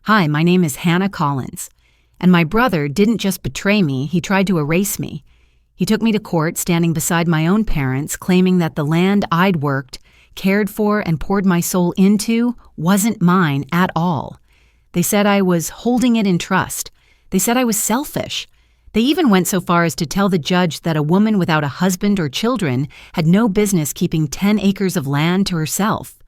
Hi, my name is Hannah Collins. And my brother didn't just betray me, he tried to erase me. He took me to court standing beside my own parents, claiming that the land I'd worked, cared for, and poured my soul into wasn't mine at all. They said I was holding it in trust. They said I was selfish. They even went so far as to tell the judge that a woman without a husband or children had no business keeping 10 acres of land to herself.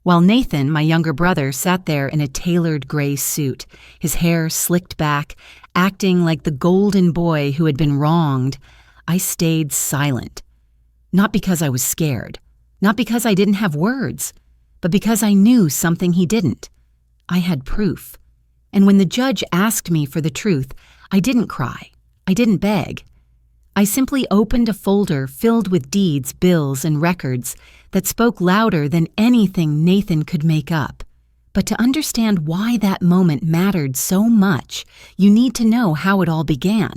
While Nathan, my younger brother, sat there in a tailored gray suit, his hair slicked back, acting like the golden boy who had been wronged, I stayed silent. Not because I was scared, not because I didn't have words, but because I knew something he didn't. I had proof. And when the judge asked me for the truth, I didn't cry. I didn't beg. I simply opened a folder filled with deeds, bills, and records that spoke louder than anything Nathan could make up. But to understand why that moment mattered so much, you need to know how it all began.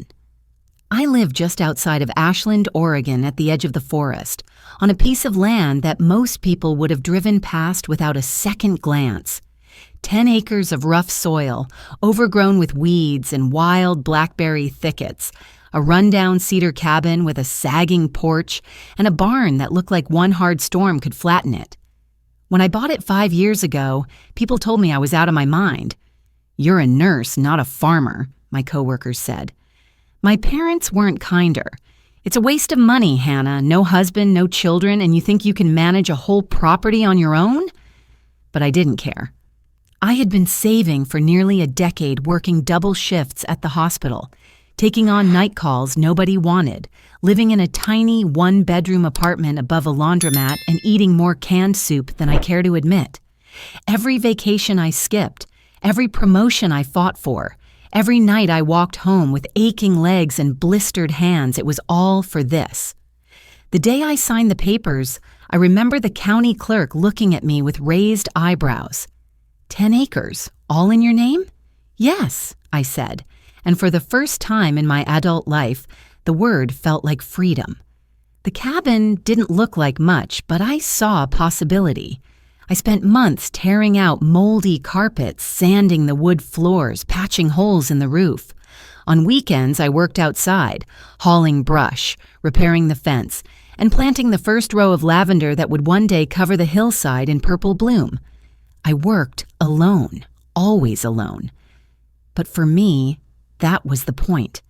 I live just outside of Ashland, Oregon, at the edge of the forest, on a piece of land that most people would have driven past without a second glance. 10 acres of rough soil, overgrown with weeds and wild blackberry thickets, a rundown cedar cabin with a sagging porch, and a barn that looked like one hard storm could flatten it. When I bought it 5 years ago, people told me I was out of my mind. "You're a nurse, not a farmer," my coworkers said. My parents weren't kinder. "It's a waste of money, Hannah. No husband, no children, and you think you can manage a whole property on your own?" But I didn't care. I had been saving for nearly a decade, working double shifts at the hospital, taking on night calls nobody wanted, living in a tiny one-bedroom apartment above a laundromat, and eating more canned soup than I care to admit. Every vacation I skipped, every promotion I fought for, every night I walked home with aching legs and blistered hands, it was all for this. The day I signed the papers, I remember the county clerk looking at me with raised eyebrows. 10 acres, all in your name?" "Yes," I said, and for the first time in my adult life, the word felt like freedom. The cabin didn't look like much, but I saw possibility. I spent months tearing out moldy carpets, sanding the wood floors, patching holes in the roof. On weekends, I worked outside, hauling brush, repairing the fence, and planting the first row of lavender that would one day cover the hillside in purple bloom. I worked alone, always alone. But for me, that was the point.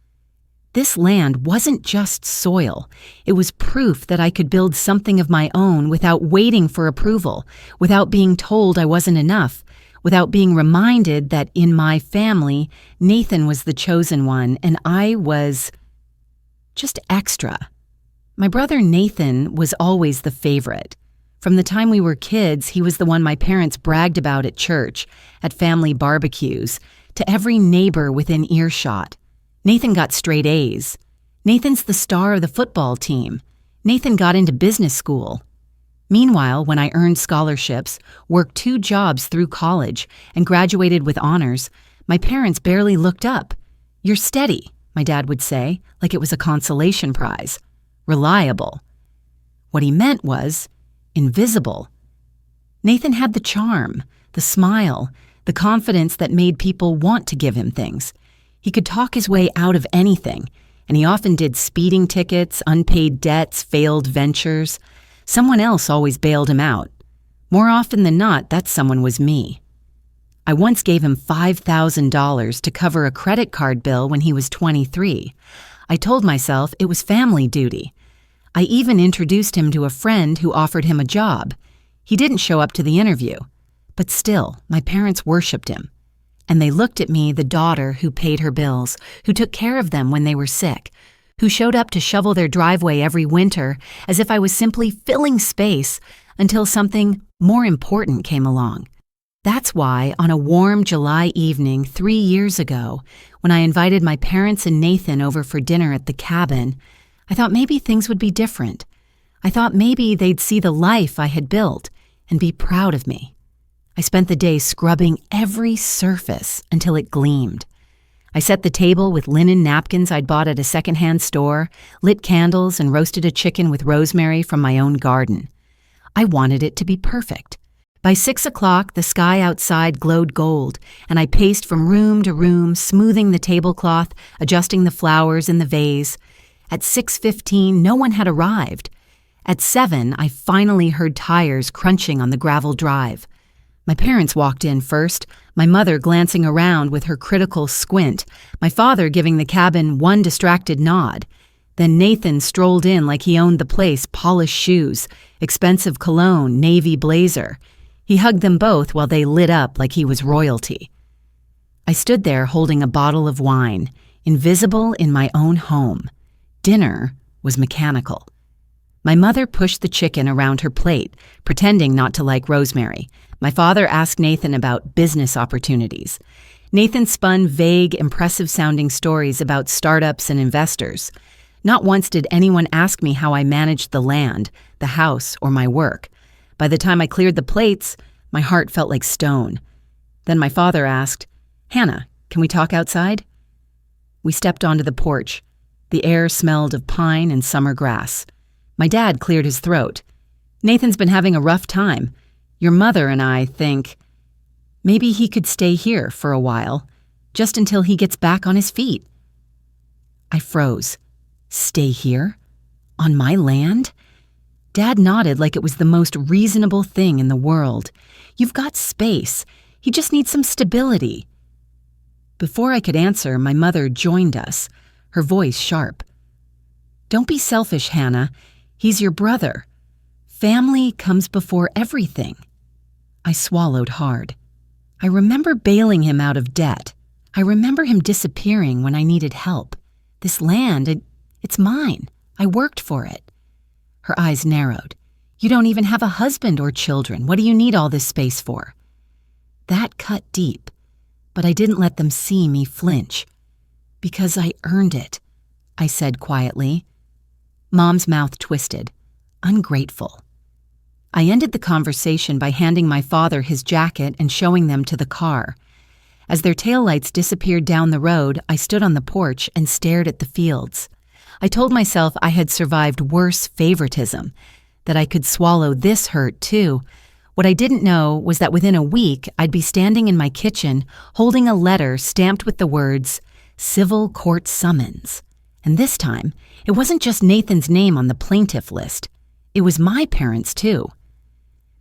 This land wasn't just soil. It was proof that I could build something of my own without waiting for approval, without being told I wasn't enough, without being reminded that in my family, Nathan was the chosen one and I was just extra. My brother Nathan was always the favorite. From the time we were kids, he was the one my parents bragged about at church, at family barbecues, to every neighbor within earshot. Nathan got straight A's. Nathan's the star of the football team. Nathan got into business school. Meanwhile, when I earned scholarships, worked 2 jobs through college, and graduated with honors, my parents barely looked up. "You're steady," my dad would say, like it was a consolation prize. "Reliable." What he meant was invisible. Nathan had the charm, the smile, the confidence that made people want to give him things. He could talk his way out of anything, and he often did speeding tickets, unpaid debts, failed ventures. Someone else always bailed him out. More often than not, that someone was me. I once gave him $5,000 to cover a credit card bill when he was 23. I told myself it was family duty. I even introduced him to a friend who offered him a job. He didn't show up to the interview. But still, my parents worshipped him. And they looked at me, the daughter who paid her bills, who took care of them when they were sick, who showed up to shovel their driveway every winter as if I was simply filling space until something more important came along. That's why, on a warm July evening 3 years ago, when I invited my parents and Nathan over for dinner at the cabin, I thought maybe things would be different. I thought maybe they'd see the life I had built and be proud of me. I spent the day scrubbing every surface until it gleamed. I set the table with linen napkins I'd bought at a secondhand store, lit candles, and roasted a chicken with rosemary from my own garden. I wanted it to be perfect. By 6 o'clock, the sky outside glowed gold, and I paced from room to room, smoothing the tablecloth, adjusting the flowers in the vase. At 6:15, no one had arrived. At 7, I finally heard tires crunching on the gravel drive. My parents walked in first, my mother glancing around with her critical squint, my father giving the cabin one distracted nod. Then Nathan strolled in like he owned the place, polished shoes, expensive cologne, navy blazer. He hugged them both while they lit up like he was royalty. I stood there holding a bottle of wine, invisible in my own home. Dinner was mechanical. My mother pushed the chicken around her plate, pretending not to like rosemary. My father asked Nathan about business opportunities. Nathan spun vague, impressive-sounding stories about startups and investors. Not once did anyone ask me how I managed the land, the house, or my work. By the time I cleared the plates, my heart felt like stone. Then my father asked, "Hannah, can we talk outside?" We stepped onto the porch. The air smelled of pine and summer grass. My dad cleared his throat. "Nathan's been having a rough time. Your mother and I think maybe he could stay here for a while, just until he gets back on his feet." I froze. Stay here? On my land? Dad nodded like it was the most reasonable thing in the world. "You've got space. He just needs some stability." Before I could answer, my mother joined us, her voice sharp. "Don't be selfish, Hannah. He's your brother. Family comes before everything." I swallowed hard. I remember bailing him out of debt. I remember him disappearing when I needed help. This land, it's mine. I worked for it. Her eyes narrowed. "You don't even have a husband or children. What do you need all this space for?" That cut deep, but I didn't let them see me flinch. "Because I earned it," I said quietly. Mom's mouth twisted. "Ungrateful." I ended the conversation by handing my father his jacket and showing them to the car. As their taillights disappeared down the road, I stood on the porch and stared at the fields. I told myself I had survived worse favoritism, that I could swallow this hurt too. What I didn't know was that within a week, I'd be standing in my kitchen holding a letter stamped with the words, "Civil Court Summons." And this time, it wasn't just Nathan's name on the plaintiff list. It was my parents, too.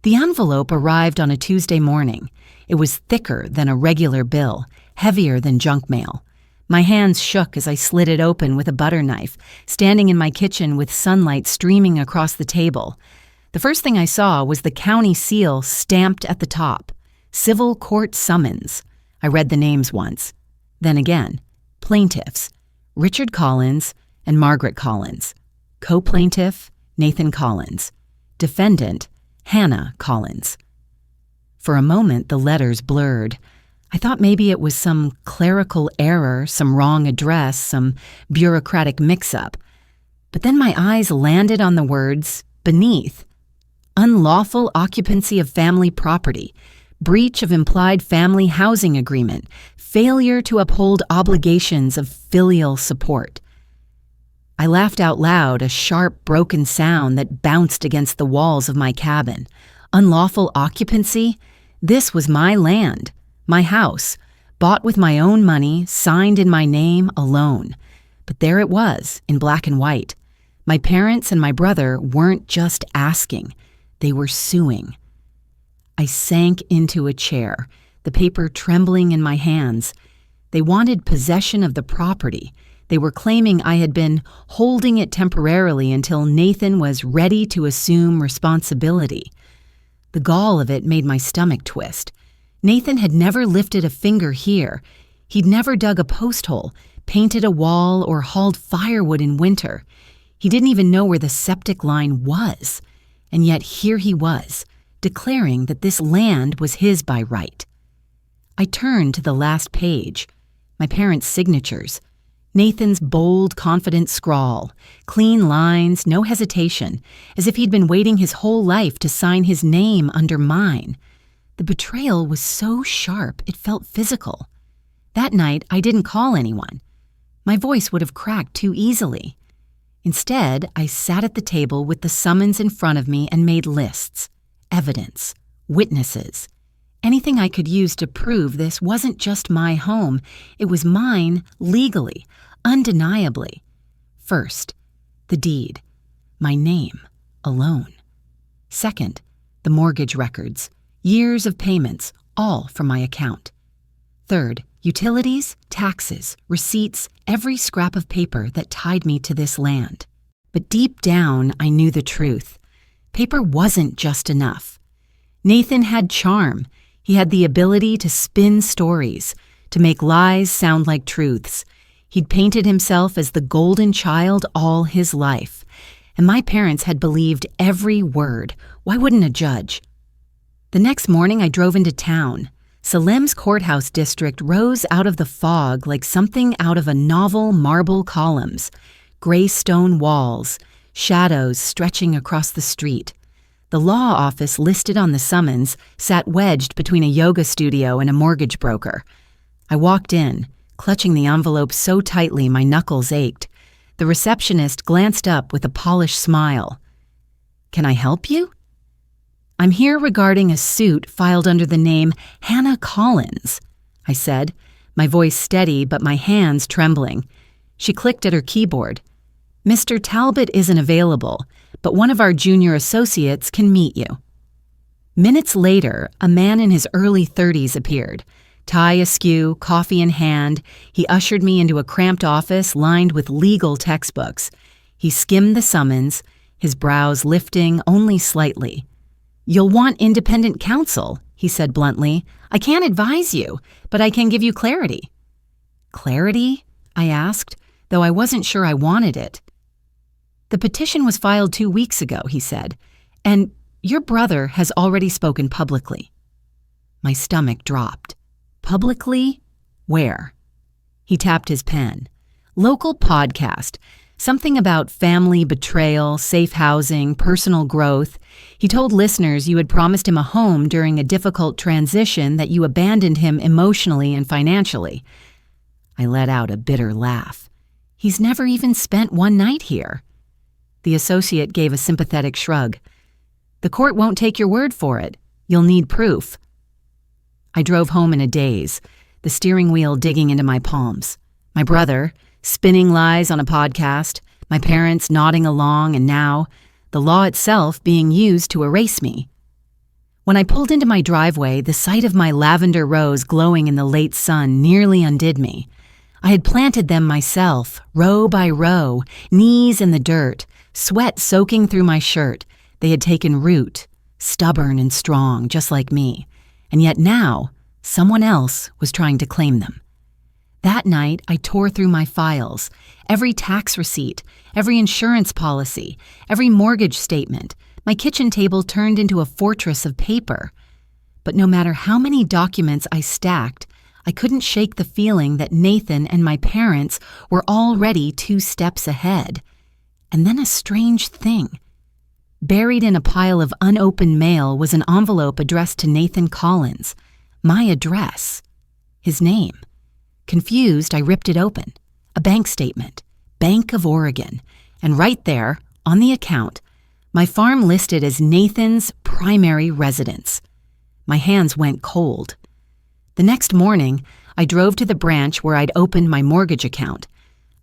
The envelope arrived on a Tuesday morning. It was thicker than a regular bill, heavier than junk mail. My hands shook as I slid it open with a butter knife, standing in my kitchen with sunlight streaming across the table. The first thing I saw was the county seal stamped at the top, "Civil Court Summons." I read the names once. Then again, plaintiffs, Richard Collins and Margaret Collins. Co-plaintiff, Nathan Collins. Defendant, Hannah Collins. For a moment, the letters blurred. I thought maybe it was some clerical error, some wrong address, some bureaucratic mix-up. But then my eyes landed on the words beneath. Unlawful occupancy of family property, breach of implied family housing agreement, failure to uphold obligations of filial support. I laughed out loud, a sharp, broken sound that bounced against the walls of my cabin. Unlawful occupancy? This was my land, my house, bought with my own money, signed in my name alone. But there it was, in black and white. My parents and my brother weren't just asking, they were suing. I sank into a chair, the paper trembling in my hands. They wanted possession of the property. They were claiming I had been holding it temporarily until Nathan was ready to assume responsibility. The gall of it made my stomach twist. Nathan had never lifted a finger here. He'd never dug a post hole, painted a wall, or hauled firewood in winter. He didn't even know where the septic line was. And yet here he was, declaring that this land was his by right. I turned to the last page, my parents' signatures. Nathan's bold, confident scrawl, clean lines, no hesitation, as if he'd been waiting his whole life to sign his name under mine. The betrayal was so sharp it felt physical. That night, I didn't call anyone. My voice would have cracked too easily. Instead, I sat at the table with the summons in front of me and made lists. Evidence. witnesses. Anything I could use to prove this wasn't just my home, it was mine legally, undeniably. First, the deed, my name, alone. Second, the mortgage records, years of payments, all from my account. Third, utilities, taxes, receipts, every scrap of paper that tied me to this land. But deep down, I knew the truth. Paper wasn't just enough. Nathan had charm. He had the ability to spin stories, to make lies sound like truths. He'd painted himself as the golden child all his life. And my parents had believed every word. Why wouldn't a judge? The next morning, I drove into town. Salem's courthouse district rose out of the fog like something out of a novel. Marble columns, gray stone walls, shadows stretching across the street. The law office listed on the summons sat wedged between a yoga studio and a mortgage broker. I walked in, clutching the envelope so tightly my knuckles ached. The receptionist glanced up with a polished smile. "Can I help you?" "I'm here regarding a suit filed under the name Hannah Collins," I said, my voice steady but my hands trembling. She clicked at her keyboard. "Mr. Talbot isn't available, but one of our junior associates can meet you." Minutes later, a man in his early 30s appeared. Tie askew, coffee in hand, he ushered me into a cramped office lined with legal textbooks. He skimmed the summons, his brows lifting only slightly. "You'll want independent counsel," he said bluntly. "I can't advise you, but I can give you clarity." "Clarity?" I asked, though I wasn't sure I wanted it. "The petition was filed 2 weeks ago," he said, "and your brother has already spoken publicly." My stomach dropped. Publicly? Where? He tapped his pen. "Local podcast. Something about family betrayal, safe housing, personal growth. He told listeners you had promised him a home during a difficult transition, that you abandoned him emotionally and financially." I let out a bitter laugh. "He's never even spent one night here." The associate gave a sympathetic shrug. "The court won't take your word for it. You'll need proof." I drove home in a daze, the steering wheel digging into my palms. My brother, spinning lies on a podcast, my parents nodding along, and now, the law itself being used to erase me. When I pulled into my driveway, the sight of my lavender rose glowing in the late sun nearly undid me. I had planted them myself, row by row, knees in the dirt, sweat soaking through my shirt. They had taken root, stubborn and strong, just like me. And yet now, someone else was trying to claim them. That night, I tore through my files, every tax receipt, every insurance policy, every mortgage statement. My kitchen table turned into a fortress of paper. But no matter how many documents I stacked, I couldn't shake the feeling that Nathan and my parents were already 2 steps ahead. And then a strange thing. Buried in a pile of unopened mail was an envelope addressed to Nathan Collins. My address. His name. Confused, I ripped it open. A bank statement. Bank of Oregon. And right there, on the account, my farm listed as Nathan's primary residence. My hands went cold. The next morning, I drove to the branch where I'd opened my mortgage account.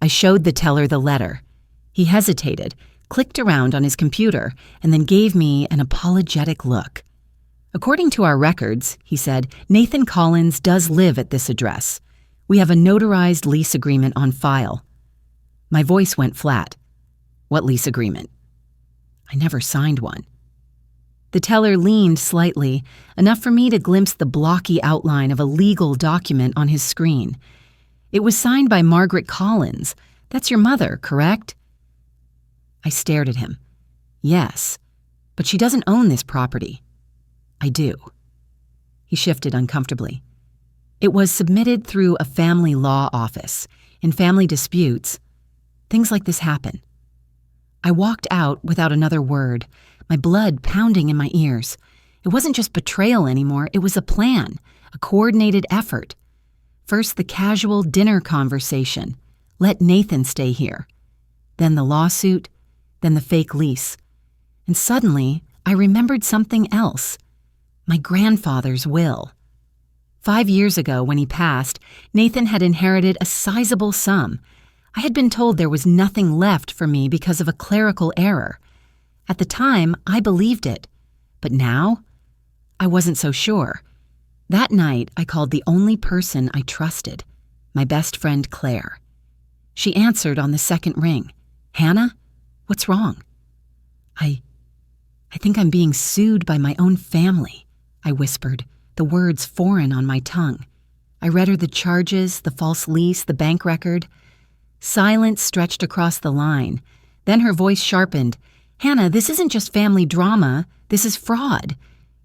I showed the teller the letter. He hesitated, clicked around on his computer, and then gave me an apologetic look. "According to our records," he said, "Nathan Collins does live at this address. We have a notarized lease agreement on file." My voice went flat. "What lease agreement?" "I never signed one." The teller leaned slightly, enough for me to glimpse the blocky outline of a legal document on his screen. "It was signed by Margaret Collins. That's your mother, correct?" I stared at him. "Yes, but she doesn't own this property." "I do." He shifted uncomfortably. "It was submitted through a family law office. In family disputes, things like this happen." I walked out without another word, my blood pounding in my ears. It wasn't just betrayal anymore, it was a plan, a coordinated effort. First the casual dinner conversation. Let Nathan stay here. Then the lawsuit, then the fake lease. And suddenly, I remembered something else. My grandfather's will. 5 years ago, when he passed, Nathan had inherited a sizable sum. I had been told there was nothing left for me because of a clerical error. At the time, I believed it. But now, I wasn't so sure. That night, I called the only person I trusted, my best friend Claire. She answered on the second ring. "Hannah, what's wrong?" I think I'm being sued by my own family," I whispered, the words foreign on my tongue. I read her the charges, the false lease, the bank record. Silence stretched across the line. Then her voice sharpened. "Hannah, this isn't just family drama. This is fraud.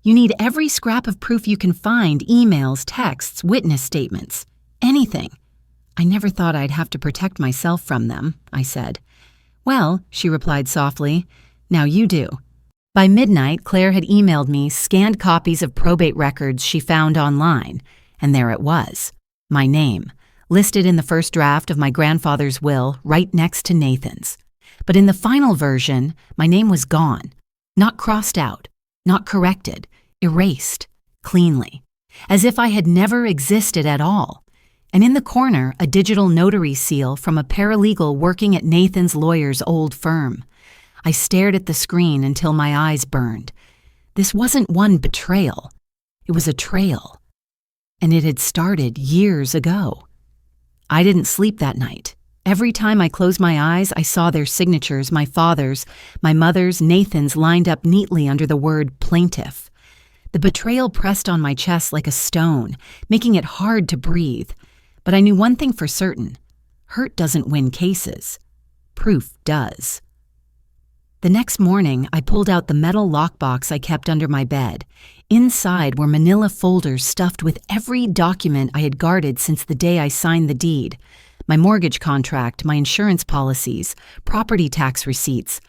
You need every scrap of proof you can find, emails, texts, witness statements, anything." "I never thought I'd have to protect myself from them," I said. "Well," she replied softly, "now you do." By midnight, Claire had emailed me scanned copies of probate records she found online, and there it was, my name, listed in the first draft of my grandfather's will right next to Nathan's. But in the final version, my name was gone, not crossed out, not corrected, erased, cleanly, as if I had never existed at all. And in the corner, a digital notary seal from a paralegal working at Nathan's lawyer's old firm. I stared at the screen until my eyes burned. This wasn't one betrayal. It was a trail. And it had started years ago. I didn't sleep that night. Every time I closed my eyes, I saw their signatures, my father's, my mother's, Nathan's, lined up neatly under the word plaintiff. The betrayal pressed on my chest like a stone, making it hard to breathe. But I knew one thing for certain. Hurt doesn't win cases. Proof does. The next morning, I pulled out the metal lockbox I kept under my bed. Inside were manila folders stuffed with every document I had guarded since the day I signed the deed. My mortgage contract, my insurance policies, property tax receipts.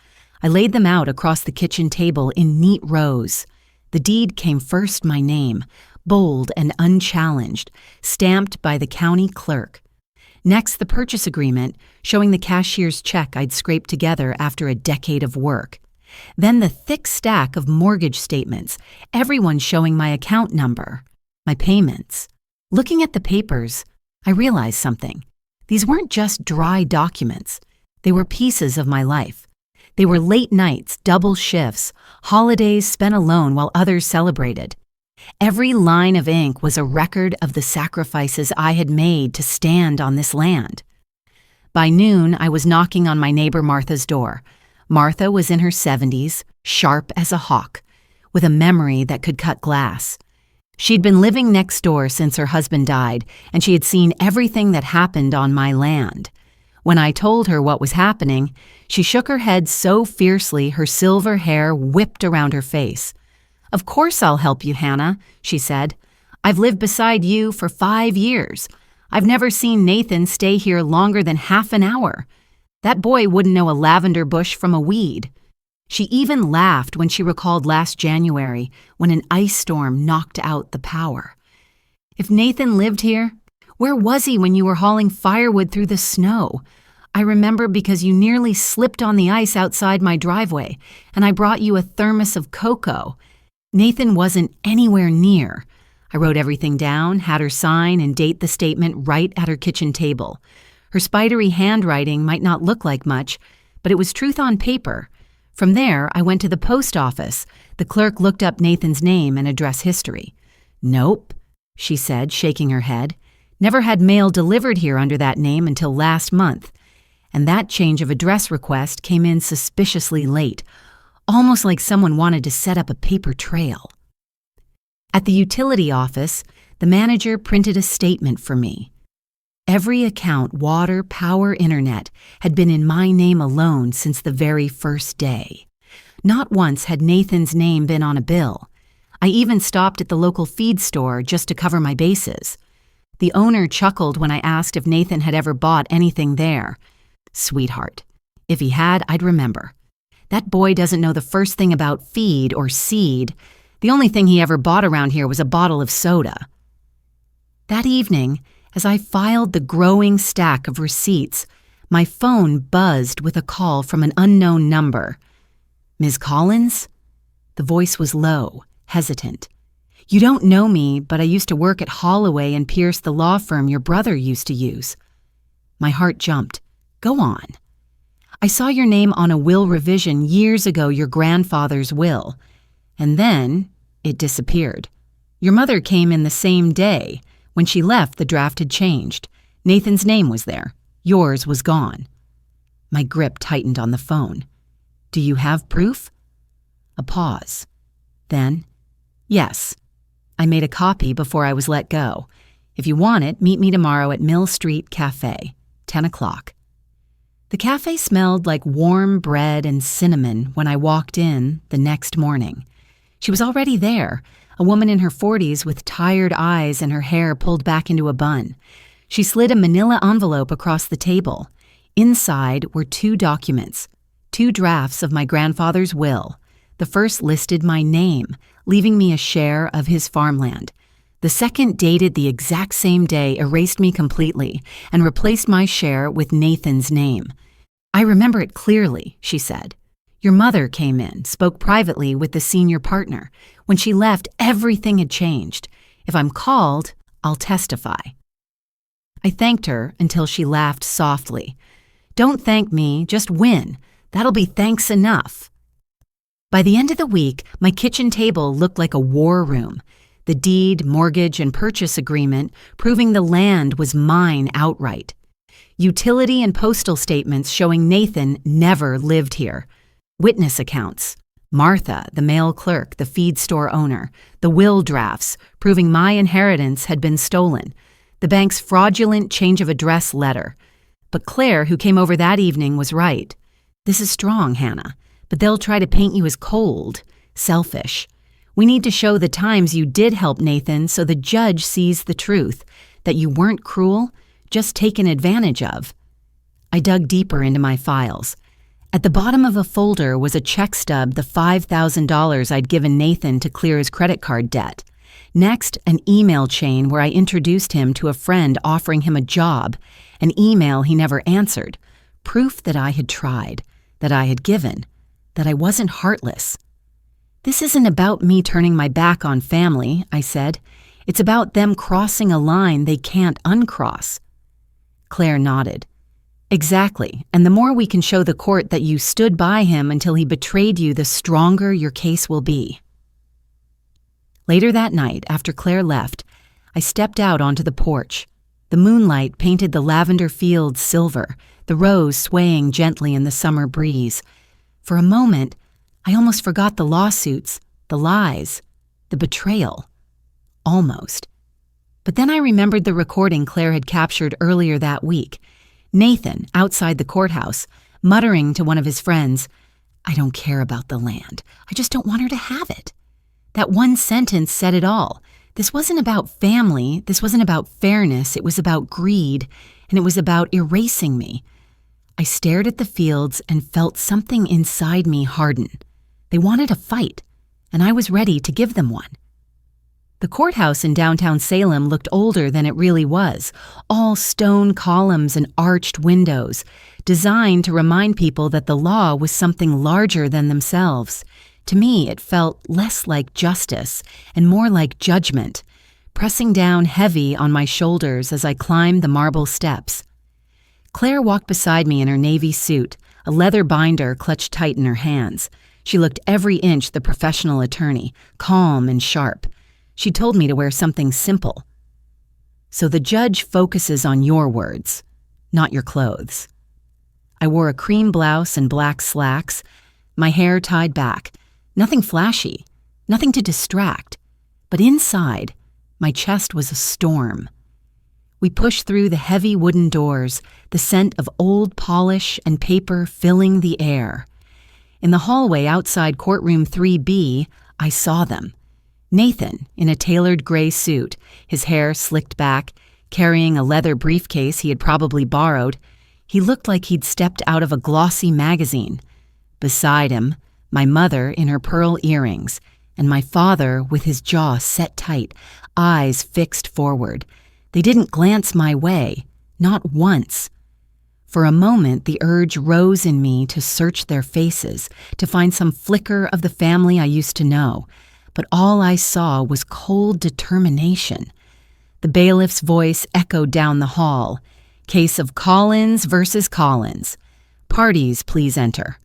I laid them out across the kitchen table in neat rows. The deed came first, my name, bold and unchallenged, stamped by the county clerk. Next, the purchase agreement, showing the cashier's check I'd scraped together after a decade of work. Then the thick stack of mortgage statements, everyone showing my account number, my payments. Looking at the papers, I realized something. These weren't just dry documents. They were pieces of my life. They were late nights, double shifts, holidays spent alone while others celebrated. Every line of ink was a record of the sacrifices I had made to stand on this land. By noon, I was knocking on my neighbor Martha's door. Martha was in her 70s, sharp as a hawk, with a memory that could cut glass. She'd been living next door since her husband died, and she had seen everything that happened on my land. When I told her what was happening, she shook her head so fiercely her silver hair whipped around her face. "Of course I'll help you, Hannah," she said. "I've lived beside you for 5 years. I've never seen Nathan stay here longer than half an hour. That boy wouldn't know a lavender bush from a weed." She even laughed when she recalled last January when an ice storm knocked out the power. "If Nathan lived here, where was he when you were hauling firewood through the snow? I remember because you nearly slipped on the ice outside my driveway, and I brought you a thermos of cocoa. Nathan wasn't anywhere near." I wrote everything down, had her sign and date the statement right at her kitchen table. Her spidery handwriting might not look like much, but it was truth on paper. From there, I went to the post office. The clerk looked up Nathan's name and address history. "Nope," she said, shaking her head. "Never had mail delivered here under that name until last month." And that change of address request came in suspiciously late, almost like someone wanted to set up a paper trail. At the utility office, the manager printed a statement for me. Every account, water, power, internet, had been in my name alone since the very first day. Not once had Nathan's name been on a bill. I even stopped at the local feed store just to cover my bases. The owner chuckled when I asked if Nathan had ever bought anything there. Sweetheart. If he had, I'd remember. That boy doesn't know the first thing about feed or seed. The only thing he ever bought around here was a bottle of soda. That evening, as I filed the growing stack of receipts, my phone buzzed with a call from an unknown number. "Ms. Collins?" The voice was low, hesitant. You don't know me, but I used to work at Holloway and Pierce, the law firm your brother used to use." My heart jumped. "Go on." "I saw your name on a will revision years ago, your grandfather's will. And then it disappeared. Your mother came in the same day. When she left, the draft had changed. Nathan's name was there. Yours was gone." My grip tightened on the phone. "Do you have proof?" A pause. Then, "Yes. I made a copy before I was let go. If you want it, meet me tomorrow at Mill Street Cafe, 10 o'clock. The cafe smelled like warm bread and cinnamon when I walked in the next morning. She was already there, a woman in her 40s with tired eyes and her hair pulled back into a bun. She slid a manila envelope across the table. Inside were 2 documents, 2 drafts of my grandfather's will. The first listed my name, leaving me a share of his farmland. The second, dated the exact same day, erased me completely and replaced my share with Nathan's name. "I remember it clearly," she said. "Your mother came in, spoke privately with the senior partner. When she left, everything had changed. If I'm called, I'll testify." I thanked her until she laughed softly. "Don't thank me, just win. That'll be thanks enough." By the end of the week, my kitchen table looked like a war room. The deed, mortgage, and purchase agreement proving the land was mine outright. Utility and postal statements showing Nathan never lived here. Witness accounts. Martha, the mail clerk, the feed store owner. The will drafts proving my inheritance had been stolen. The bank's fraudulent change of address letter. But Claire, who came over that evening, was right. "This is strong, Hannah, but they'll try to paint you as cold, selfish. We need to show the times you did help Nathan so the judge sees the truth, that you weren't cruel, just taken advantage of." I dug deeper into my files. At the bottom of a folder was a check stub, the $5,000 I'd given Nathan to clear his credit card debt. Next, an email chain where I introduced him to a friend offering him a job, an email he never answered, proof that I had tried, that I had given, that I wasn't heartless. "This isn't about me turning my back on family," I said. "It's about them crossing a line they can't uncross." Claire nodded. "Exactly, and the more we can show the court that you stood by him until he betrayed you, the stronger your case will be." Later that night, after Claire left, I stepped out onto the porch. The moonlight painted the lavender fields silver, the rose swaying gently in the summer breeze. For a moment, I almost forgot the lawsuits, the lies, the betrayal. Almost. But then I remembered the recording Claire had captured earlier that week. Nathan, outside the courthouse, muttering to one of his friends, "I don't care about the land. I just don't want her to have it." That one sentence said it all. This wasn't about family. This wasn't about fairness. It was about greed, and it was about erasing me. I stared at the fields and felt something inside me harden. They wanted a fight, and I was ready to give them one. The courthouse in downtown Salem looked older than it really was, all stone columns and arched windows, designed to remind people that the law was something larger than themselves. To me, it felt less like justice and more like judgment, pressing down heavy on my shoulders as I climbed the marble steps. Claire walked beside me in her navy suit, a leather binder clutched tight in her hands. She looked every inch the professional attorney, calm and sharp. She told me to wear something simple. "So the judge focuses on your words, not your clothes." I wore a cream blouse and black slacks, my hair tied back. Nothing flashy, nothing to distract. But inside, my chest was a storm. We pushed through the heavy wooden doors, the scent of old polish and paper filling the air. In the hallway outside Courtroom 3B, I saw them. Nathan, in a tailored gray suit, his hair slicked back, carrying a leather briefcase he had probably borrowed. He looked like he'd stepped out of a glossy magazine. Beside him, my mother in her pearl earrings, and my father with his jaw set tight, eyes fixed forward. They didn't glance my way, not once. For a moment, the urge rose in me to search their faces, to find some flicker of the family I used to know. but all I saw was cold determination. The bailiff's voice echoed down the hall. Case of Collins versus Collins. Parties, please enter.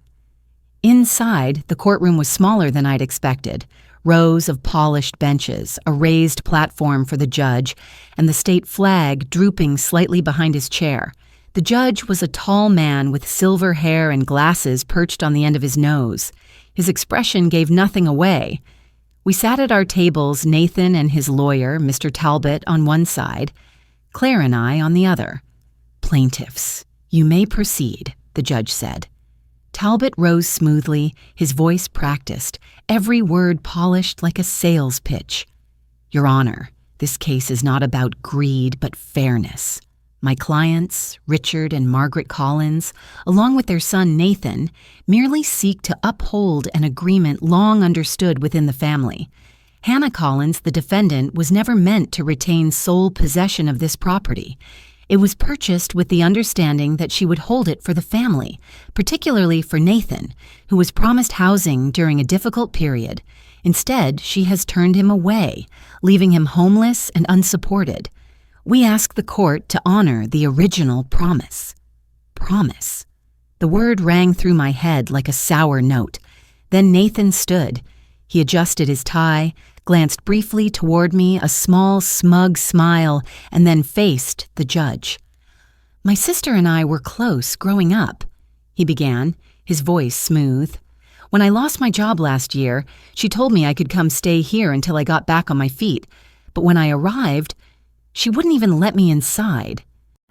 Inside, the courtroom was smaller than I'd expected. Rows of polished benches, a raised platform for the judge, and the state flag drooping slightly behind his chair. The judge was a tall man with silver hair and glasses perched on the end of his nose. His expression gave nothing away. We sat at our tables, Nathan and his lawyer, Mr. Talbot, on one side, Claire and I on the other. "Plaintiffs, you may proceed," the judge said. Talbot rose smoothly, his voice practiced, every word polished like a sales pitch. "Your Honor, this case is not about greed but fairness. My clients, Richard and Margaret Collins, along with their son Nathan, merely seek to uphold an agreement long understood within the family. Hannah Collins, the defendant, was never meant to retain sole possession of this property. It was purchased with the understanding that she would hold it for the family, particularly for Nathan, who was promised housing during a difficult period. Instead, she has turned him away, leaving him homeless and unsupported. We ask the court to honor the original promise." Promise. The word rang through my head like a sour note. Then Nathan stood. He adjusted his tie, glanced briefly toward me, a small, smug smile, and then faced the judge. "My sister and I were close growing up," he began, his voice smooth. "When I lost my job last year, she told me I could come stay here until I got back on my feet. But when I arrived, she wouldn't even let me inside.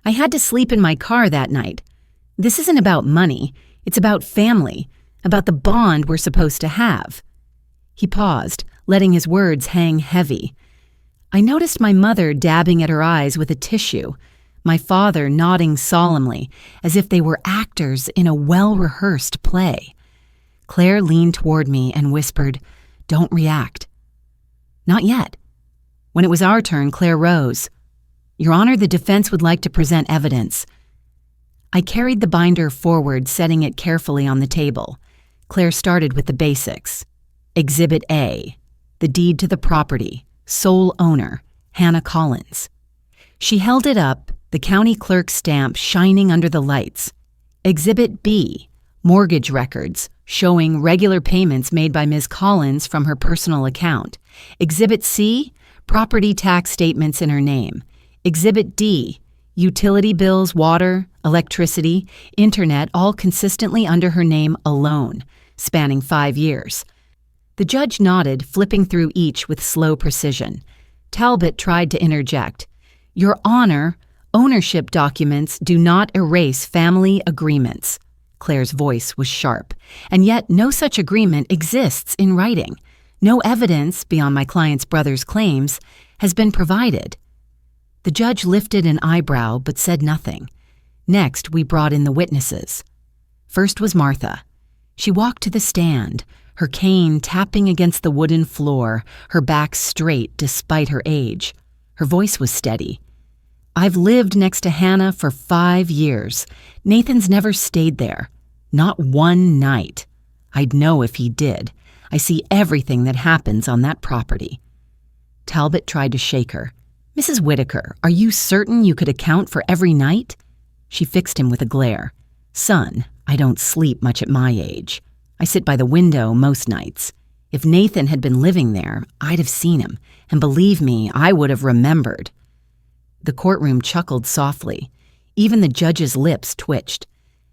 I had to sleep in my car that night. This isn't about money. It's about family, about the bond we're supposed to have." He paused, letting his words hang heavy. I noticed my mother dabbing at her eyes with a tissue, my father nodding solemnly, as if they were actors in a well-rehearsed play. Claire leaned toward me and whispered, "Don't react." "Not yet." When it was our turn, Claire rose. "Your Honor, the defense would like to present evidence." I carried the binder forward, setting it carefully on the table. Claire started with the basics. Exhibit A, the deed to the property, sole owner, Hannah Collins. She held it up, the county clerk's stamp shining under the lights. Exhibit B, mortgage records, showing regular payments made by Ms. Collins from her personal account. Exhibit C, property tax statements in her name. Exhibit D, utility bills, water, electricity, internet, all consistently under her name alone, spanning 5 years. The judge nodded, flipping through each with slow precision. Talbot tried to interject. "Your Honor, ownership documents do not erase family agreements." Claire's voice was sharp. "And yet no such agreement exists in writing. No evidence, beyond my client's brother's claims, has been provided." The judge lifted an eyebrow but said nothing. Next, we brought in the witnesses. First was Martha. She walked to the stand, her cane tapping against the wooden floor, her back straight despite her age. Her voice was steady. "I've lived next to Hannah for 5 years. Nathan's never stayed there. Not one night. I'd know if he did. I see everything that happens on that property." Talbot tried to shake her. "Mrs. Whitaker, are you certain you could account for every night?" She fixed him with a glare. "Son, I don't sleep much at my age. I sit by the window most nights. If Nathan had been living there, I'd have seen him, and believe me, I would have remembered." The courtroom chuckled softly. Even the judge's lips twitched.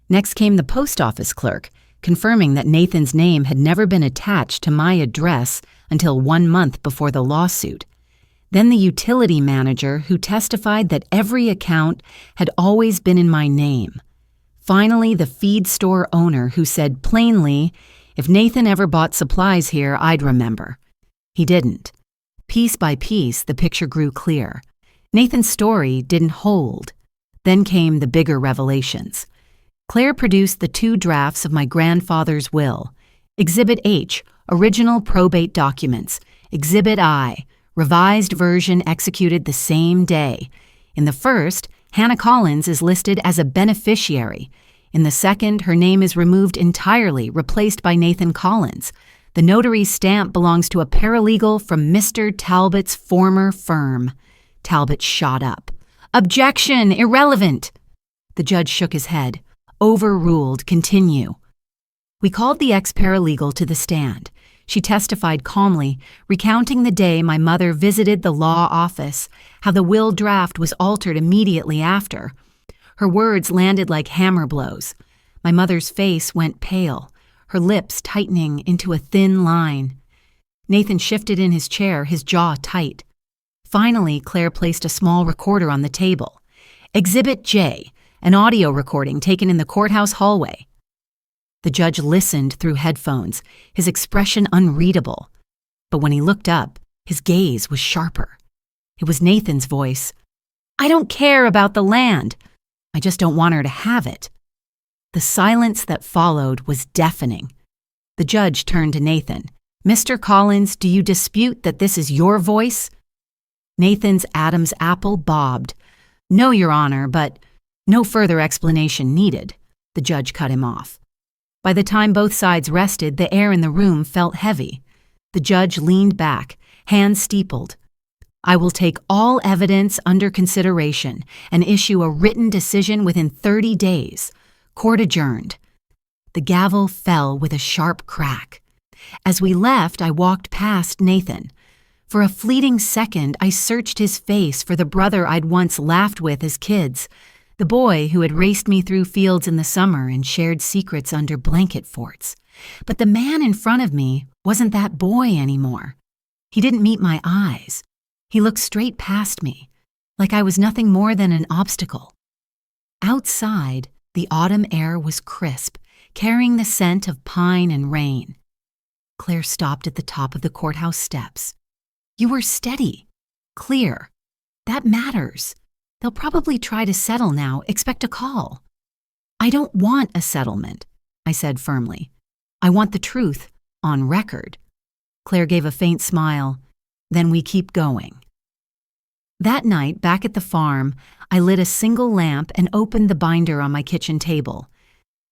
Next came the post office clerk, confirming that Nathan's name had never been attached to my address until 1 month before the lawsuit. Then the utility manager, who testified that every account had always been in my name. Finally, the feed store owner, who said plainly, "If Nathan ever bought supplies here, I'd remember." He didn't. Piece by piece, the picture grew clear. Nathan's story didn't hold. Then came the bigger revelations. Claire produced the 2 drafts of my grandfather's will. Exhibit H, original probate documents. Exhibit I, revised version executed the same day. In the first, Hannah Collins is listed as a beneficiary. In the second, her name is removed entirely, replaced by Nathan Collins. The notary's stamp belongs to a paralegal from Mr. Talbot's former firm." Talbot shot up. "Objection! Irrelevant!" The judge shook his head. "Overruled. Continue." We called the ex-paralegal to the stand. She testified calmly, recounting the day my mother visited the law office, how the will draft was altered immediately after. Her words landed like hammer blows. My mother's face went pale, her lips tightening into a thin line. Nathan shifted in his chair, his jaw tight. Finally, Claire placed a small recorder on the table. "Exhibit J, an audio recording taken in the courthouse hallway." The judge listened through headphones, his expression unreadable. But when he looked up, his gaze was sharper. It was Nathan's voice. "I don't care about the land. I just don't want her to have it." The silence that followed was deafening. The judge turned to Nathan. "Mr. Collins, do you dispute that this is your voice?" Nathan's Adam's apple bobbed. "No, Your Honor, but—" "No further explanation needed," the judge cut him off. By the time both sides rested, the air in the room felt heavy. The judge leaned back, hands steepled. "I will take all evidence under consideration and issue a written decision within 30 days. Court adjourned." The gavel fell with a sharp crack. As we left, I walked past Nathan. For a fleeting second, I searched his face for the brother I'd once laughed with as kids, the boy who had raced me through fields in the summer and shared secrets under blanket forts. But the man in front of me wasn't that boy anymore. He didn't meet my eyes. He looked straight past me, like I was nothing more than an obstacle. Outside, the autumn air was crisp, carrying the scent of pine and rain. Claire stopped at the top of the courthouse steps. "You were steady, clear. That matters. They'll probably try to settle now. Expect a call." "I don't want a settlement," I said firmly. "I want the truth on record." Claire gave a faint smile. "Then we keep going." That night, back at the farm, I lit a single lamp and opened the binder on my kitchen table.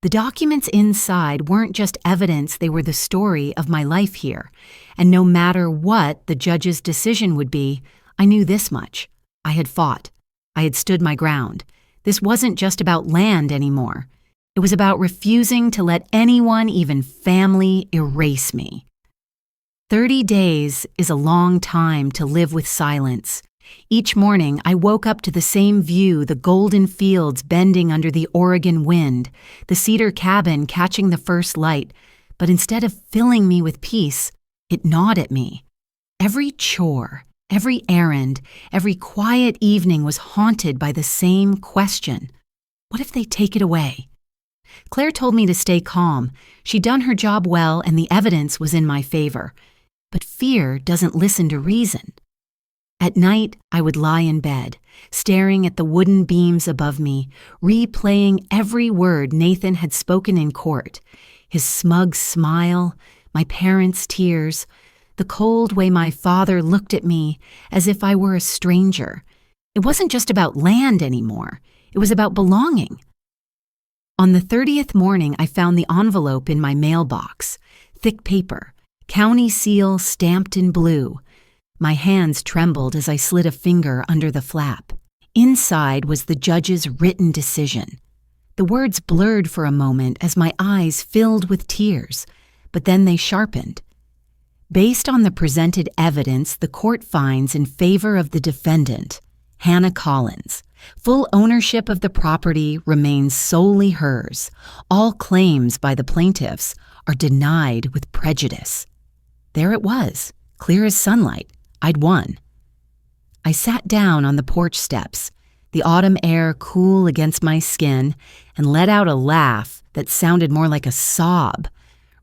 The documents inside weren't just evidence, they were the story of my life here. And no matter what the judge's decision would be, I knew this much. I had fought. I had stood my ground. This wasn't just about land anymore. It was about refusing to let anyone, even family, erase me. 30 days is a long time to live with silence. Each morning, I woke up to the same view, the golden fields bending under the Oregon wind, the cedar cabin catching the first light, but instead of filling me with peace, it gnawed at me. Every chore, every errand, every quiet evening was haunted by the same question. What if they take it away? Claire told me to stay calm. She'd done her job well and the evidence was in my favor. But fear doesn't listen to reason. At night, I would lie in bed, staring at the wooden beams above me, replaying every word Nathan had spoken in court. His smug smile, my parents' tears, the cold way my father looked at me as if I were a stranger. It wasn't just about land anymore. It was about belonging. On the 30th morning, I found the envelope in my mailbox. Thick paper, county seal stamped in blue. My hands trembled as I slid a finger under the flap. Inside was the judge's written decision. The words blurred for a moment as my eyes filled with tears, but then they sharpened. Based on the presented evidence, the court finds in favor of the defendant, Hannah Collins. Full ownership of the property remains solely hers. All claims by the plaintiffs are denied with prejudice. There it was, clear as sunlight. I'd won. I sat down on the porch steps, the autumn air cool against my skin, and let out a laugh that sounded more like a sob.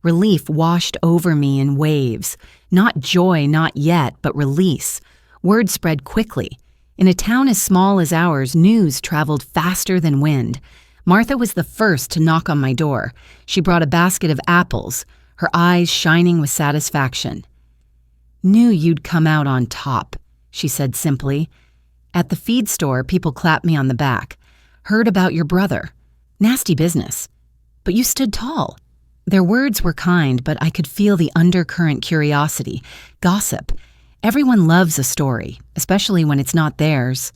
Relief washed over me in waves. Not joy, not yet, but release. Word spread quickly. In a town as small as ours, news traveled faster than wind. Martha was the first to knock on my door. She brought a basket of apples, her eyes shining with satisfaction. "Knew you'd come out on top," she said simply. "At the feed store, people clapped me on the back. Heard about your brother. Nasty business. But you stood tall. Their words were kind, but I could feel the undercurrent curiosity, gossip. Everyone loves a story, especially when it's not theirs.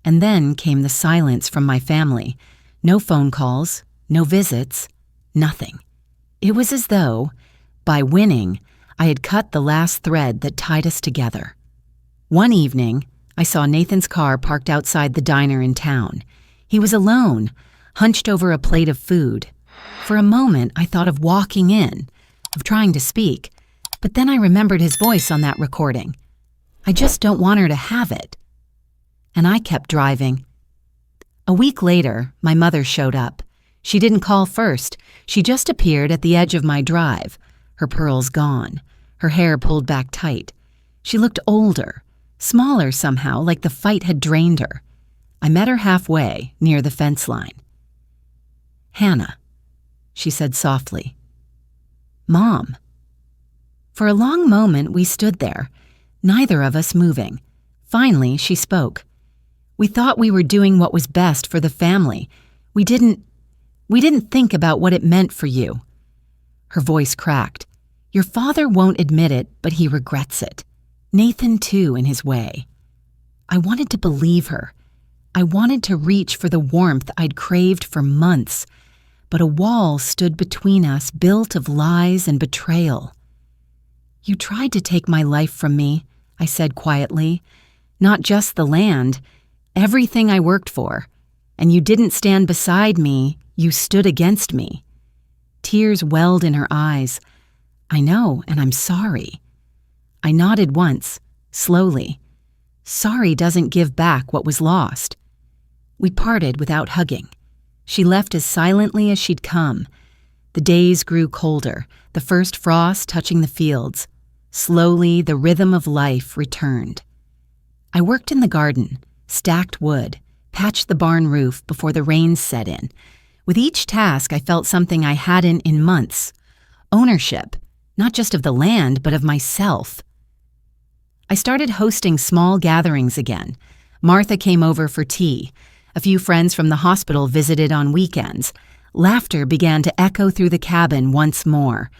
And then came the silence from my family. No phone calls, no visits, nothing. It was as though, by winning, I had cut the last thread that tied us together. One evening, I saw Nathan's car parked outside the diner in town. He was alone, hunched over a plate of food. For a moment, I thought of walking in, of trying to speak, but then I remembered his voice on that recording. I just don't want her to have it. And I kept driving. A week later, my mother showed up. She didn't call first. She just appeared at the edge of my drive, her pearls gone, her hair pulled back tight. She looked older, smaller somehow, like the fight had drained her. I met her halfway, near the fence line. "Hannah," she said softly. "Mom." For a long moment, we stood there, neither of us moving. Finally, she spoke. "We thought we were doing what was best for the family. We didn't think about what it meant for you." Her voice cracked. "Your father won't admit it, but he regrets it. Nathan, too, in his way." I wanted to believe her. I wanted to reach for the warmth I'd craved for months, but a wall stood between us, built of lies and betrayal. "You tried to take my life from me," I said quietly. "Not just the land, everything I worked for. And you didn't stand beside me, you stood against me." Tears welled in her eyes. "I know, and I'm sorry." I nodded once, slowly. Sorry doesn't give back what was lost. We parted without hugging. She left as silently as she'd come. The days grew colder, the first frost touching the fields. Slowly, the rhythm of life returned. I worked in the garden, stacked wood, patched the barn roof before the rains set in. With each task, I felt something I hadn't in months. Ownership, not just of the land, but of myself. I started hosting small gatherings again. Martha came over for tea. A few friends from the hospital visited on weekends. Laughter began to echo through the cabin once more.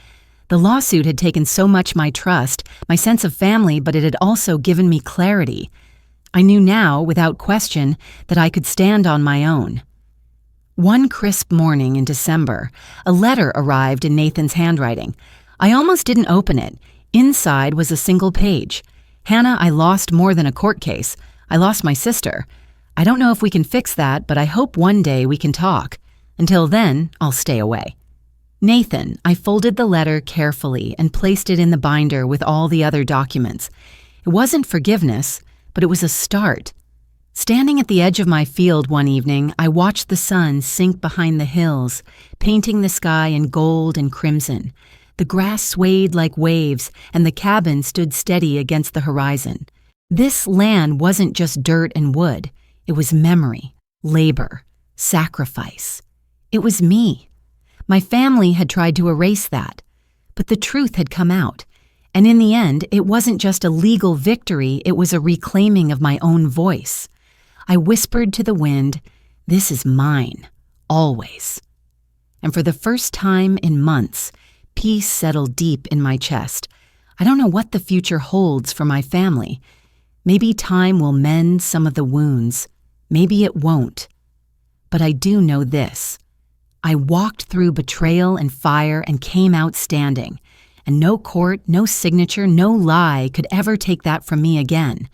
The lawsuit had taken so much my trust, my sense of family, but it had also given me clarity. I knew now, without question, that I could stand on my own. One crisp morning in December, a letter arrived in Nathan's handwriting. I almost didn't open it. Inside was a single page. "Hannah, I lost more than a court case. I lost my sister. I don't know if we can fix that, but I hope one day we can talk. Until then, I'll stay away." Nathan, I folded the letter carefully and placed it in the binder with all the other documents. It wasn't forgiveness, but it was a start. Standing at the edge of my field one evening, I watched the sun sink behind the hills, painting the sky in gold and crimson. The grass swayed like waves, and the cabin stood steady against the horizon. This land wasn't just dirt and wood. It was memory, labor, sacrifice. It was me. My family had tried to erase that, but the truth had come out. And in the end, it wasn't just a legal victory, it was a reclaiming of my own voice. I whispered to the wind, "This is mine, always." And for the first time in months, peace settled deep in my chest. I don't know what the future holds for my family. Maybe time will mend some of the wounds. Maybe it won't. But I do know this. I walked through betrayal and fire and came out standing. And no court, no signature, no lie could ever take that from me again.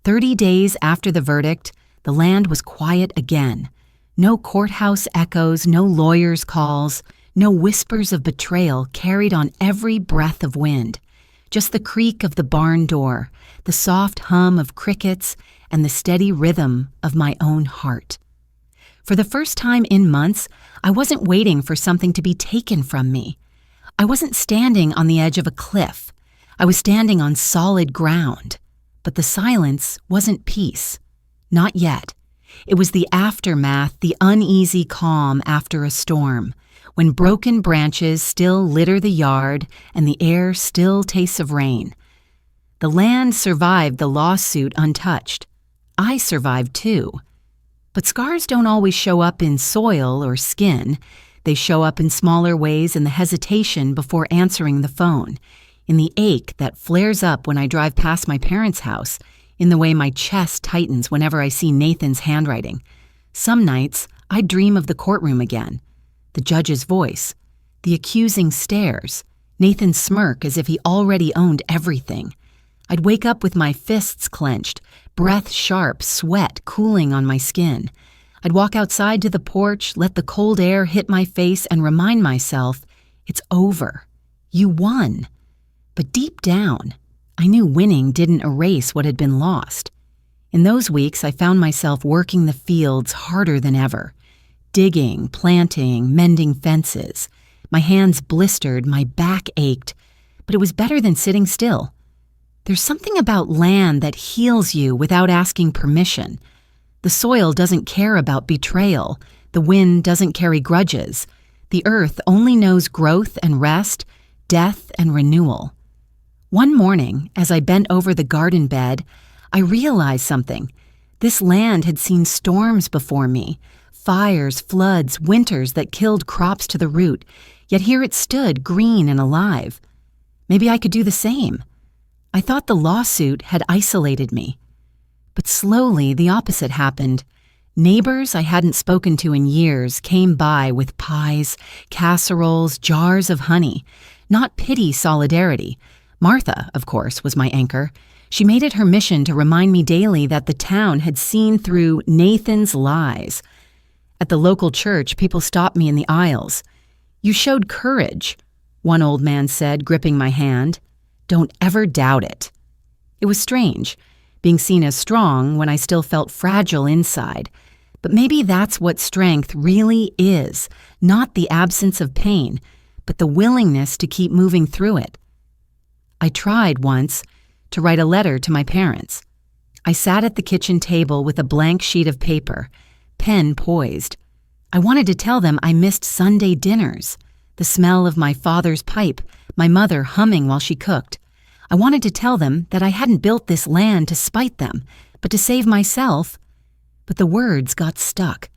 30 days after the verdict, the land was quiet again. No courthouse echoes, no lawyers' calls, no whispers of betrayal carried on every breath of wind. Just the creak of the barn door, the soft hum of crickets, and the steady rhythm of my own heart. For the first time in months, I wasn't waiting for something to be taken from me. I wasn't standing on the edge of a cliff. I was standing on solid ground. But the silence wasn't peace. Not yet. It was the aftermath, the uneasy calm after a storm, when broken branches still litter the yard and the air still tastes of rain. The land survived the lawsuit untouched. I survived too. But scars don't always show up in soil or skin. They show up in smaller ways in the hesitation before answering the phone, in the ache that flares up when I drive past my parents' house, in the way my chest tightens whenever I see Nathan's handwriting. Some nights, I dream of the courtroom again, the judge's voice, the accusing stares, Nathan's smirk as if he already owned everything. I'd wake up with my fists clenched, breath sharp, sweat cooling on my skin. I'd walk outside to the porch, let the cold air hit my face, and remind myself, it's over. You won. But deep down, I knew winning didn't erase what had been lost. In those weeks, I found myself working the fields harder than ever. Digging, planting, mending fences. My hands blistered, my back ached, but it was better than sitting still. There's something about land that heals you without asking permission. The soil doesn't care about betrayal. The wind doesn't carry grudges. The earth only knows growth and rest, death and renewal. One morning, as I bent over the garden bed, I realized something. This land had seen storms before me, fires, floods, winters that killed crops to the root, yet here it stood, green and alive. Maybe I could do the same. I thought the lawsuit had isolated me. But slowly, the opposite happened. Neighbors I hadn't spoken to in years came by with pies, casseroles, jars of honey. Not pity, solidarity. Martha, of course, was my anchor. She made it her mission to remind me daily that the town had seen through Nathan's lies. At the local church, people stopped me in the aisles. "You showed courage," one old man said, gripping my hand. "Don't ever doubt it." It was strange, being seen as strong when I still felt fragile inside. But maybe that's what strength really is, not the absence of pain, but the willingness to keep moving through it. I tried once to write a letter to my parents. I sat at the kitchen table with a blank sheet of paper, pen poised. I wanted to tell them I missed Sunday dinners, the smell of my father's pipe, my mother humming while she cooked. I wanted to tell them that I hadn't built this land to spite them, but to save myself. But the words got stuck.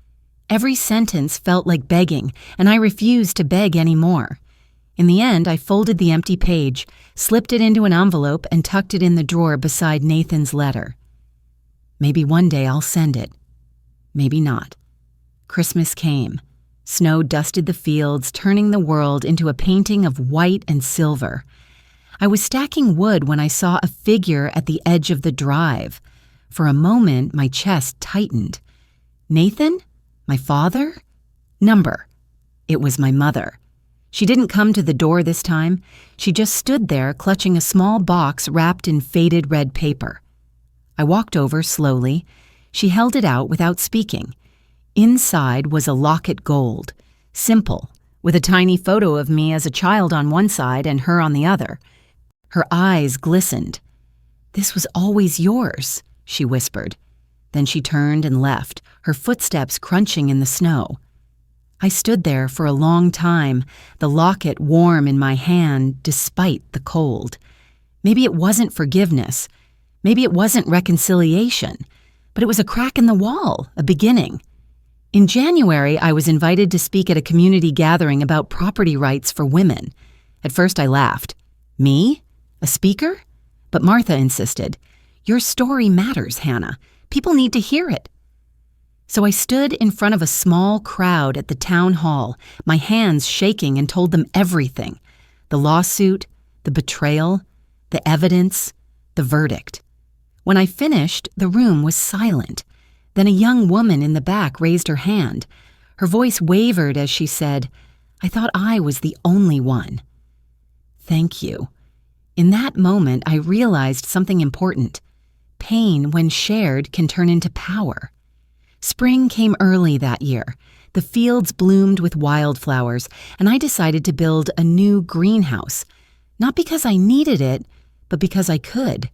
Every sentence felt like begging, and I refused to beg anymore. In the end, I folded the empty page, slipped it into an envelope, and tucked it in the drawer beside Nathan's letter. Maybe one day I'll send it. Maybe not. Christmas came. Snow dusted the fields, turning the world into a painting of white and silver. I was stacking wood when I saw a figure at the edge of the drive. For a moment, my chest tightened. Nathan? My father? Number. It was my mother. She didn't come to the door this time. She just stood there, clutching a small box wrapped in faded red paper. I walked over slowly. She held it out without speaking. Inside was a locket gold, simple, with a tiny photo of me as a child on one side and her on the other. Her eyes glistened. "This was always yours," she whispered. Then she turned and left, her footsteps crunching in the snow. I stood there for a long time, the locket warm in my hand despite the cold. Maybe it wasn't forgiveness. Maybe it wasn't reconciliation. But it was a crack in the wall, a beginning. In January, I was invited to speak at a community gathering about property rights for women. At first I laughed. Me? A speaker? But Martha insisted. "Your story matters, Hannah. People need to hear it." So I stood in front of a small crowd at the town hall, my hands shaking, and told them everything. The lawsuit, the betrayal, the evidence, the verdict. When I finished, the room was silent. Then a young woman in the back raised her hand. Her voice wavered as she said, "I thought I was the only one." Thank you. In that moment, I realized something important. Pain, when shared, can turn into power. Spring came early that year. The fields bloomed with wildflowers, and I decided to build a new greenhouse. Not because I needed it, but because I could.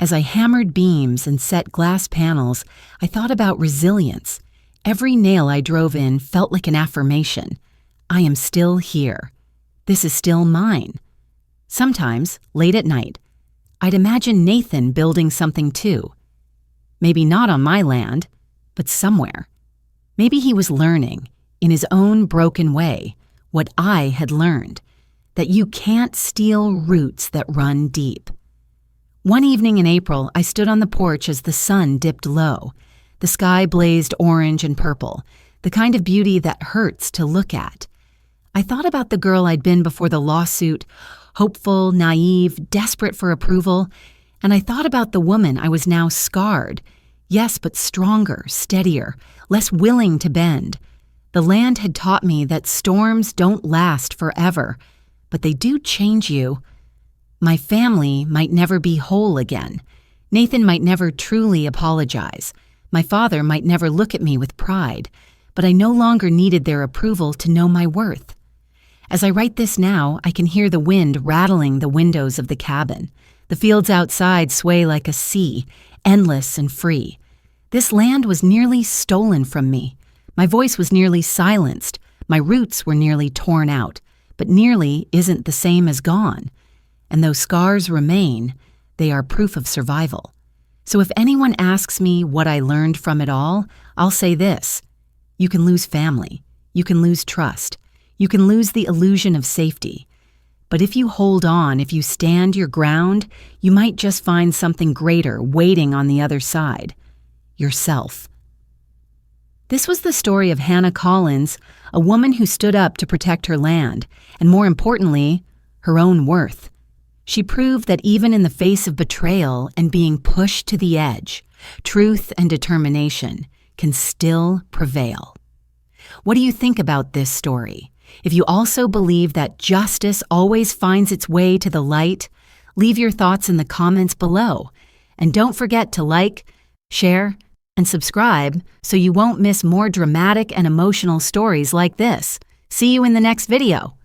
As I hammered beams and set glass panels, I thought about resilience. Every nail I drove in felt like an affirmation. I am still here. This is still mine. Sometimes, late at night, I'd imagine Nathan building something too. Maybe not on my land, but somewhere. Maybe he was learning, in his own broken way, what I had learned, that you can't steal roots that run deep. One evening in April, I stood on the porch as the sun dipped low. The sky blazed orange and purple, the kind of beauty that hurts to look at. I thought about the girl I'd been before the lawsuit, hopeful, naive, desperate for approval, and I thought about the woman I was now scarred, yes, but stronger, steadier, less willing to bend. The land had taught me that storms don't last forever, but they do change you. My family might never be whole again. Nathan might never truly apologize. My father might never look at me with pride, but I no longer needed their approval to know my worth. As I write this now, I can hear the wind rattling the windows of the cabin. The fields outside sway like a sea, endless and free. This land was nearly stolen from me. My voice was nearly silenced. My roots were nearly torn out. But nearly isn't the same as gone. And though scars remain, they are proof of survival. So if anyone asks me what I learned from it all, I'll say this: you can lose family. You can lose trust. You can lose the illusion of safety. But if you hold on, if you stand your ground, you might just find something greater waiting on the other side: yourself. This was the story of Hannah Collins, a woman who stood up to protect her land, and more importantly, her own worth. She proved that even in the face of betrayal and being pushed to the edge, truth and determination can still prevail. What do you think about this story? If you also believe that justice always finds its way to the light, leave your thoughts in the comments below. And don't forget to like, share, and subscribe so you won't miss more dramatic and emotional stories like this. See you in the next video.